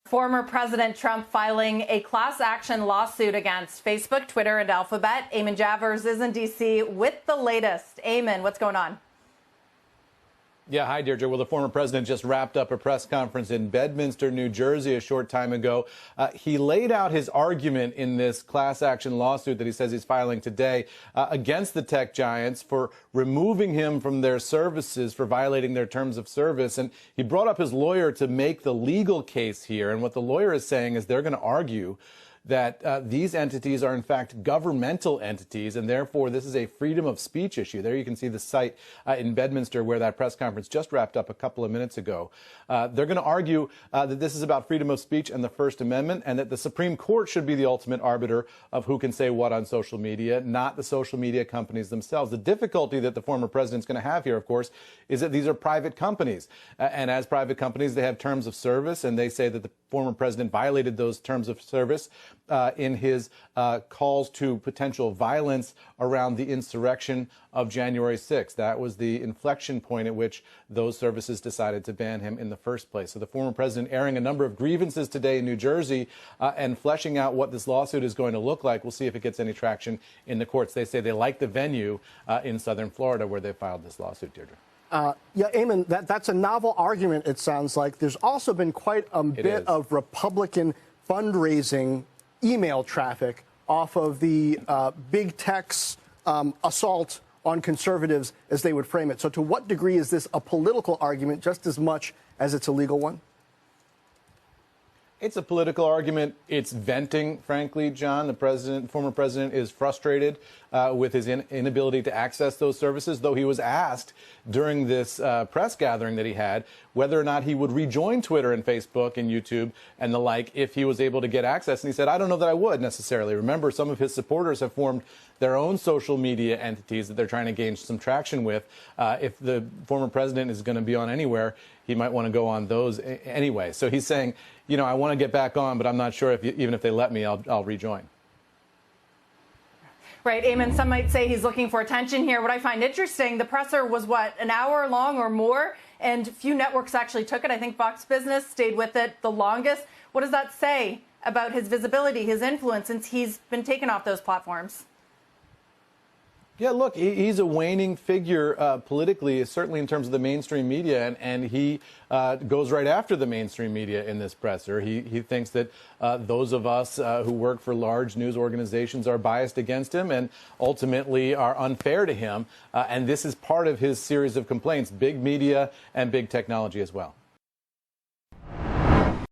Former President Trump filing a class action lawsuit against Facebook, Twitter, and Alphabet. Eamon Javers is in D.C. with the latest. Eamon, what's going on? Yeah, hi, Deirdre. Well, the former president just wrapped up a press conference in Bedminster, New Jersey, a short time ago. He laid out his argument in this class action lawsuit that he says he's filing today against the tech giants for removing him from their services for violating their terms of service. And he brought up his lawyer to make the legal case here. And what the lawyer is saying is they're going to argue that these entities are, in fact, governmental entities, and therefore this is a freedom of speech issue. There you can see the site in Bedminster where that press conference just wrapped up a couple of minutes ago. They're going to argue that this is about freedom of speech and the First Amendment, and that the Supreme Court should be the ultimate arbiter of who can say what on social media, not the social media companies themselves. The difficulty that the former president's going to have here, of course, is that these are private companies. And as private companies, they have terms of service, and they say that the former president violated those terms of service in his calls to potential violence around the insurrection of January 6th. That was the inflection point at which those services decided to ban him in the first place. So the former president airing a number of grievances today in New Jersey and fleshing out what this lawsuit is going to look like. We'll see if it gets any traction in the courts. They say they like the venue in southern Florida where they filed this lawsuit, Deirdre. Yeah, Eamon, that's a novel argument, it sounds like. There's also been quite a bit of Republican fundraising email traffic off of the big tech's assault on conservatives, as they would frame it. So to what degree is this a political argument just as much as it's a legal one? It's a political argument. It's venting, frankly, John. The former president is frustrated with his inability to access those services, though he was asked during this press gathering that he had whether or not he would rejoin Twitter and Facebook and YouTube and the like if he was able to get access. And he said, I don't know that I would necessarily. Remember, some of his supporters have formed their own social media entities that they're trying to gain some traction with. If the former president is going to be on anywhere, he might want to go on those anyway. So he's saying, you know, I want to get back on, but I'm not sure if even if they let me, I'll rejoin. Right, Eamon, some might say he's looking for attention here. What I find interesting, the presser was, what, an hour long or more? And few networks actually took it. I think Fox Business stayed with it the longest. What does that say about his visibility, his influence, since he's been taken off those platforms? Yeah, look, he's a waning figure politically, certainly in terms of the mainstream media, and he goes right after the mainstream media in this presser. He thinks that those of us who work for large news organizations are biased against him and ultimately are unfair to him. And this is part of his series of complaints, big media and big technology as well.